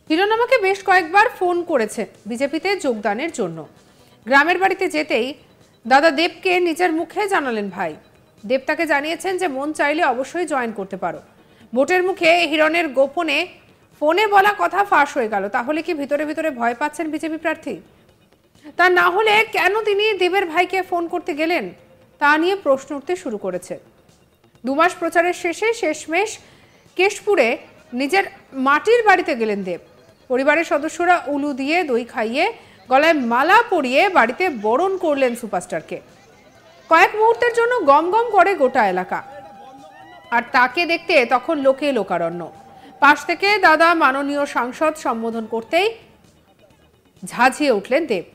হিরণ আমাকে বেশ কয়েকবার ফোন করেছে বিজেপিতে যোগদানের জন্য। গ্রামের বাড়িতে যেতেই দাদা দেবকে নিজের মুখে জানালেন ভাই। দেব তাকে জানিয়েছেন যে মন চাইলে অবশ্যই জয়েন করতে পারো। ভোটের মুখে হিরণের গোপনে ফোনে বলা কথা ফাঁস হয়ে গেল। তাহলে কি ভিতরে ভিতরে ভয় পাচ্ছেন বিজেপি প্রার্থী? তা না হলে কেন তিনি দেবের ভাইকে ফোন করতে গেলেন তা নিয়ে প্রশ্ন উঠতে শুরু করেছে। 2 মাস প্রচারের শেষে শেষমেশ কেশপুরে নিজের মাটির বাড়িতে গেলেন দেব। পরিবারের সদস্যরা উলু দিয়ে দই খাইয়ে গলায় মালা পরিয়ে বাড়িতে বরণ করলেন সুপারস্টারকে। কয়েক মুহূর্তের জন্য গম গম করে গোটা এলাকা, আর তাকে দেখতে তখন লোকে লোকারণ্য। পাশ থেকে দাদা মাননীয় সাংসদ সম্বোধন করতেই ঝাঁঝিয়ে উঠলেন দেব।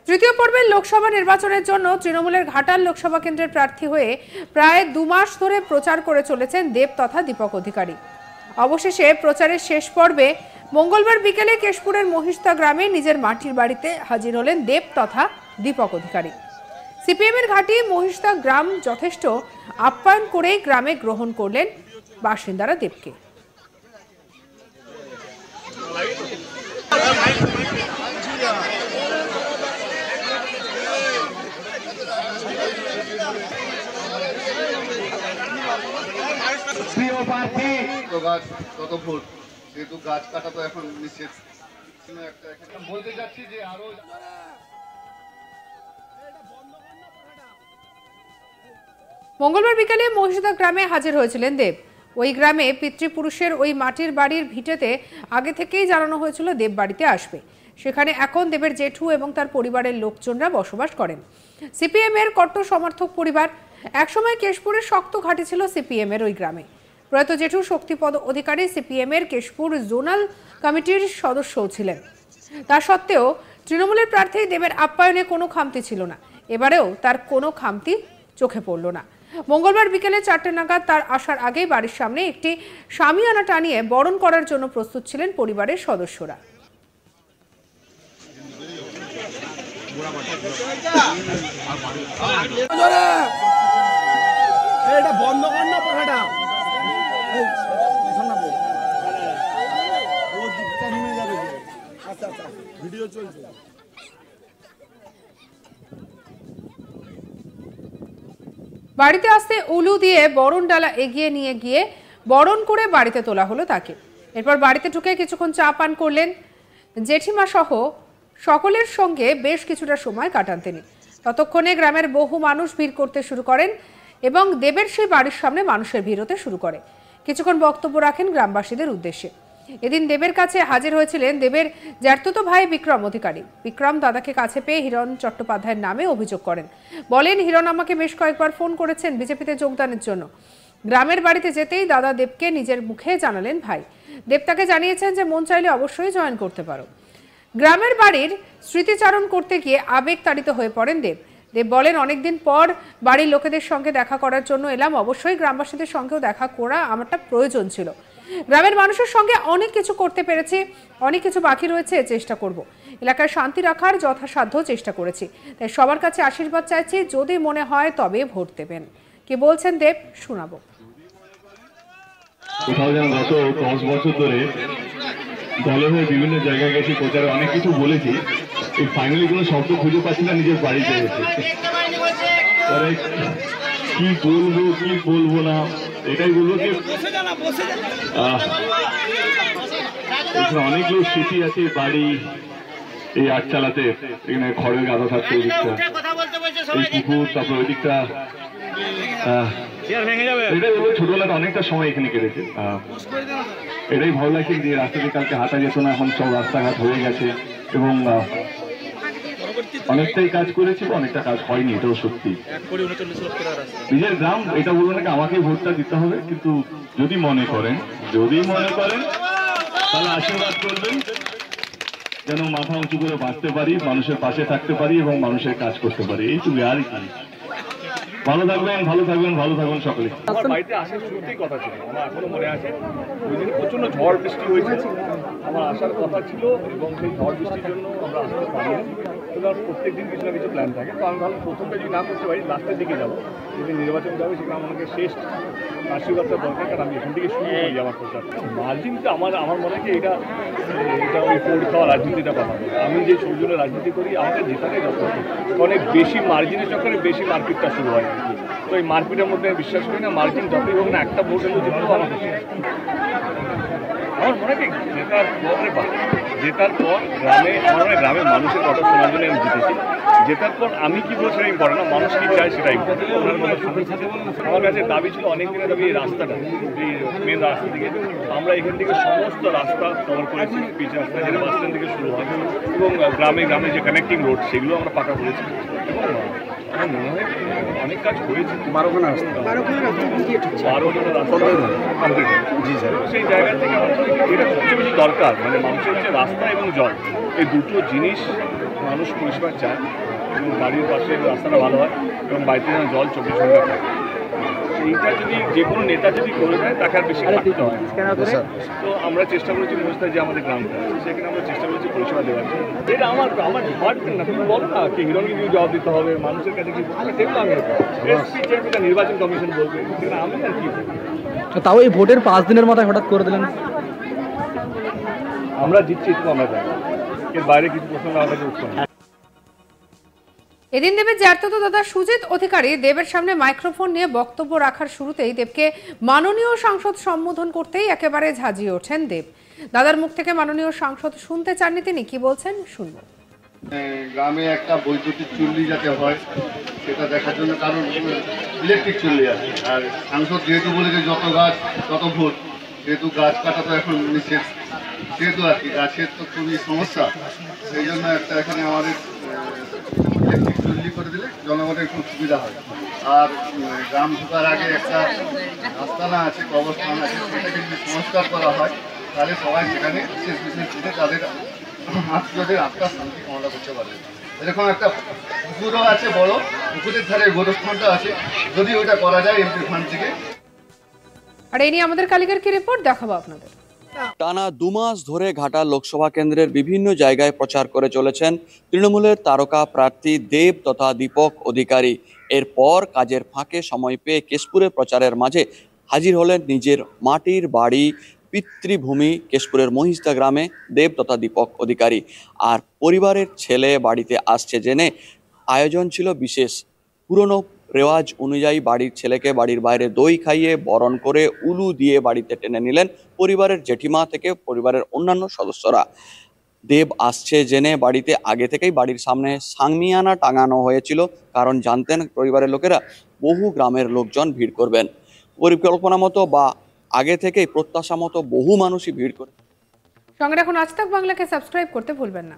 তৃতীয় পর্বের লোকসভা নির্বাচনের জন্য তৃণমূলের ঘাটাল লোকসভা কেন্দ্রের প্রার্থী হয়ে প্রায় 2 মাস ধরে প্রচার করে চলেছেন দেব তথা দীপক অধিকারী। অবশেষে প্রচারের শেষ পর্বে মঙ্গলবার বিকেলে কেশপুরের মহিষদা গ্রামে নিজের মাটির বাড়িতে হাজির হলেন দেব তথা দীপক অধিকারী। সিপিএমের ঘাঁটি মহিষদা গ্রাম যথেষ্ট আপ্যায়ন করেই গ্রামে গ্রহণ করলেন বাসিন্দারা দেবকে। কত ভোট যেহেতু গাছ কাটা তো এখন নিষেধ, বলতে চাচ্ছি যে আরো মঙ্গলবার বিকালে মহিষদা গ্রামে হাজির হয়েছিলেন দেব। ওই গ্রামে পিতৃপুরুষের ওই মাটির বাড়ির ভিটেতে আগে থেকেই জানানো হয়েছিল দেব বাড়িতে আসবে। সেখানে এখন দেবের জেঠু এবং তার পরিবারের লোকজনরা বসবাস করেন। সিপিএম এর কট্টর সমর্থক পরিবার। একসময় কেশপুরের শক্ত ঘাঁটি ছিল সিপিএম এর ওই গ্রামে। প্রয়াত জেঠু শক্তিপদ অধিকারী সিপিএম এর কেশপুর জোনাল কমিটির সদস্যও ছিলেন। তা সত্ত্বেও তৃণমূলের প্রার্থী দেবের আপ্যায়নে কোনো খামতি ছিল না। এবারেও তার কোনো খামতি চোখে পড়ল না। মঙ্গলবার বিকেলে 4টে নাগাদ তার আসার আগেই বাড়ির সামনে একটি শামিয়ানা টানিয়ে বরণ করার জন্য প্রস্তুত ছিলেন পরিবারের সদস্যরা। বাড়িতে আসতে উলু দিয়ে বরণ ডালা এগিয়ে নিয়ে গিয়ে বরণ করে বাড়িতে তোলা হলো তাকে। এরপর বাড়িতে ঢুকে কিছুক্ষণ চা পান করলেন। জেঠিমা সহ সকলের সঙ্গে বেশ কিছুটা সময় কাটান তিনি। ততক্ষণে গ্রামের বহু মানুষ ভিড় করতে শুরু করেন এবং দেবের সেই বাড়ির সামনে মানুষের ভিড় হতে শুরু করে। কিছুক্ষণ বক্তব্য রাখেন গ্রামবাসীদের উদ্দেশ্যে। এদিন দেবের কাছে হাজির হয়েছিলেন দেবের জ্যাঠতো ভাই বিক্রম অধিকারী। বিক্রম দাদাকে কাছে পেয়ে হিরণ চট্টোপাধ্যায়ের নামে অভিযোগ করেন। বলেন, হিরণ আমাকে বেশ কয়েকবার ফোন করেছেন বিজেপিতে যোগদানের জন্য। গ্রামের বাড়িতে যেতেই দাদা দেবকে নিজের মুখে জানালেন ভাই। দেব তাকে জানিয়েছেন যে মন চাইলে অবশ্যই জয়েন করতে পারো। গ্রামের বাড়ির স্মৃতিচারণ করতে গিয়ে আবেগ তাড়িত হয়ে পড়েন দেব। দেব বলেন, অনেকদিন পর বাড়ির লোকেদের সঙ্গে দেখা করার জন্য এলাম। অবশ্যই গ্রামবাসীদের সঙ্গেও দেখা করা আমারটা প্রয়োজন ছিল। গ্রামের মানুষের সঙ্গে অনেক কিছু করতে পেরেছি, অনেক কিছু বাকি রয়েছে, চেষ্টা করব। এলাকায় শান্তি রাখার যথাসাধ্য চেষ্টা করেছি। তাই সবার কাছে আশীর্বাদ চাইছি, যদি মনে হয় তবে ভোট দেবেন। কি বলছেন দেব শোনাবো। কোথাও যেন গত 10 বছর ধরে দলে হয়ে বিভিন্ন জায়গায় গেছি, প্রচারে অনেক কিছু বলেছি, এই ফাইনালি কোনো শব্দ খুঁজে পাচ্ছি না নিজের বাড়িতে এসে। কি বলবো কি বলবো না এটাই বলবো যে অনেকগুলো স্মৃতি আছে বাড়ি, এই আটচালাতে এখানে খড়ের গাদা থাকতো, ওই দিকটা এই পুকুর, তারপর ওই দিকটা এটাই বলবো ছোটবেলাতে অনেকটা সময় এখানে কেটেছে। এটাই ভালো লাগছে যে রাস্তা দিয়ে কালকে হাঁটা যেত না, এখন সব রাস্তাঘাট হয়ে গেছে এবং অনেকটাই কাজ করেছি, অনেকটা কাজ হয়নি, এটাও সত্যি। নিজের গ্রাম এটা বলবো নাকি আমাকে ভোটটা দিতে হবে, কিন্তু যদি মনে করেন তাহলে আশীর্বাদ করবেন যেন মাথা উঁচু করে বাঁচতে পারি, মানুষের পাশে থাকতে পারি এবং মানুষের কাজ করতে পারি, এইটুকু আর কি। ভালো থাকবেন, ভালো থাকবেন, ভালো থাকবেন সকলে। আমার বাড়িতে আসার শুরুতেই কথা ছিল, আমার এখনো মনে আছে ওই দিন প্রচন্ড ঝড় বৃষ্টি হয়েছে, আমার আসার কথা ছিল এবং সেই ঝড় বৃষ্টির জন্য আমরা আসতে পারিনি। তো তার প্রত্যেক দিন কিছু না কিছু প্ল্যান থাকে। তো আমি ভাবলাম প্রথমটা যদি না করতে পারি লাস্টের দিকে যাবো, যদি নির্বাচন যাবে সেখানে আমাকে শেষ আশীর্বাদটা দরকার, কারণ আমি এখান থেকে শুরু করি আমার প্রচার। মার্জিনটা আমার মনে হয় এটা ওই পোড় খাওয়া রাজনীতিটা কথা বলে। আমি যে সৌজন্য রাজনীতি করি আমাকে জেতাটাই যথেষ্ট। অনেক বেশি মার্জিনের চক্করে বেশি মারপিটটা শুরু হয়। তো এই মারপিটের মধ্যে আমি বিশ্বাস করি না। মার্জিন যতই হোক না, একটা ভোট হলেও জিতবো আমাকে। আমার মনে হয় জেতার পর গ্রামে আমার মনে হয় গ্রামের মানুষের কথা শোনার জন্য আমি জিতেছি। জেতার পর আমি কী বলবো সেটা ইম্পর্টেন্ট না, মানুষ কী চায় সেটা ইম্পর্টেন্ট। আমার কাছে দাবি ছিল অনেক দিনের দাবি এই রাস্তাটা, এই মেন রাস্তা থেকে আমরা এখান থেকে সমস্ত রাস্তা কভার করেছি। পিচ রাস্তা যেটা বাস স্ট্যান্ড থেকে শুরু হয় এবং গ্রামে গ্রামে যে কানেক্টিং রোড সেগুলো আমরা পাকা করেছি। এবং আমার মনে হয় অনেক কাজ হয়েছে। 12খানা রাস্তা কমপ্লিট জি স্যার। সেই জায়গা থেকে আমার এটা সবচেয়ে বেশি দরকার, মানে মানুষের হচ্ছে রাস্তা এবং জল, এই দুটো জিনিস মানুষ পরিষেবা চায়। এবং বাড়ির পাশে রাস্তাটা ভালো হয় এবং বাড়িতে যেন জল 24 ঘন্টা থাকে। এইটা যদি যে কোনো নেতা যদি করে দেয় তাকে আর বেশি খাটতে হয়। তো আমরা চেষ্টা করেছি মহিষদার যে আমাদের গ্রামটা সেখানে আমরা চেষ্টা করেছি পরিষেবা দেওয়ার জন্য। এটা আমার ডিপার্টমেন্ট না, তুমি বলো না কি হিরণকে জবাব দিতে হবে, মানুষের কাছে কি সেগুলো আমি নির্বাচন কমিশন বলবে, সেখানে আমি আর কি। তাও এই ভোটের 5 দিনের মাথায় হঠাৎ করে দিলেন। আমরা জিতছি একটু আমরা জানি, এর বাইরে কিছু প্রশ্ন আমাদের উত্তর নেই। এদিন দেবের জ্যাঠতো দাদা সুজিত অধিকারী দেবের সামনে মাইক্রোফোন নিয়ে বক্তব্য রাখার শুরুতেই দেবকে মাননীয় সাংসদ সম্বোধন করতেই একেবারে ঝাঁঝিয়ে ওঠেন দেব। দাদার মুখ থেকে মাননীয় সাংসদ শুনতে চাননি তিনি, কি বলছেন শুনব। গ্রামে একটা বৈদ্যুতিক চুল্লি যাতে হয় সেটা দেখার জন্য, কারণ ইলেকট্রিক চুল্লি আছে। আর সাংসদ যেহেতু বলেছে যত গাছ তত ভোট, যেহেতু গাছ কাটা তো এখন নিষেধ, সেহেতু আর কি গাছের তো খুবই সমস্যা। সেই জন্য একটা এখানে আমাদের ইলেকট্রিক চুল্লি করে দিলে জনগণের খুব সুবিধা হয়। আর গ্রাম ঢোকার আগে একটা আস্তানা আছে, কবরস্থান আছে, সেটাকে যদি সংস্কার করা হয় তাহলে সবাই সেখানে বিশেষ বিশেষ দিনে তাদের আত্মীয়দের আত্মার শান্তি কামনা করতে পারে। এরকম একটা পুকুরও আছে, বড় পুকুরের ধারে গোরস্থানটা আছে, যদি ওইটা করা যায় এমপি ফান্ড থেকে। আর এই নিয়ে আমাদের কালিকার কি রিপোর্ট দেখাবো আপনাদের। টানা 2 মাস ধরে ঘাটা লোকসভা কেন্দ্রের বিভিন্ন জায়গায় প্রচার করে চলেছেন তৃণমূলের তারকা প্রার্থী দেব তথা দীপক অধিকারী। এরপর কাজের ফাঁকে সময় পেয়ে কেশপুরে প্রচারের মাঝে হাজির হলেন নিজের মাটির বাড়ি পিতৃভূমি কেশপুরের মহিষদা গ্রামে দেব তথা দীপক অধিকারী। আর পরিবারের ছেলে বাড়িতে আসছে জেনে আয়োজন ছিল বিশেষ। পুরনো রেওয়াজ অনুযায়ী বাড়ির ছেলেকে বাড়ির বাইরে দই খাইয়ে বরণ করে উলু দিয়ে বাড়িতে টেনে নিলেন পরিবারের জেঠিমা থেকে পরিবারের অন্যান্য সদস্যরা। দেব আসছে জেনে বাড়িতে আগে থেকেই বাড়ির সামনে সাংমিয়ানা টাঙানো হয়েছিল, কারণ জানতেন পরিবারের লোকেরা বহু গ্রামের লোকজন ভিড় করবেন। পরিকল্পনা মতো বা আগে থেকেই প্রত্যাশা মতো বহু মানুষই ভিড় করে। সঙ্গে রাখুন আজ তাক বাংলাকে, সাবস্ক্রাইব করতে ভুলবেন না।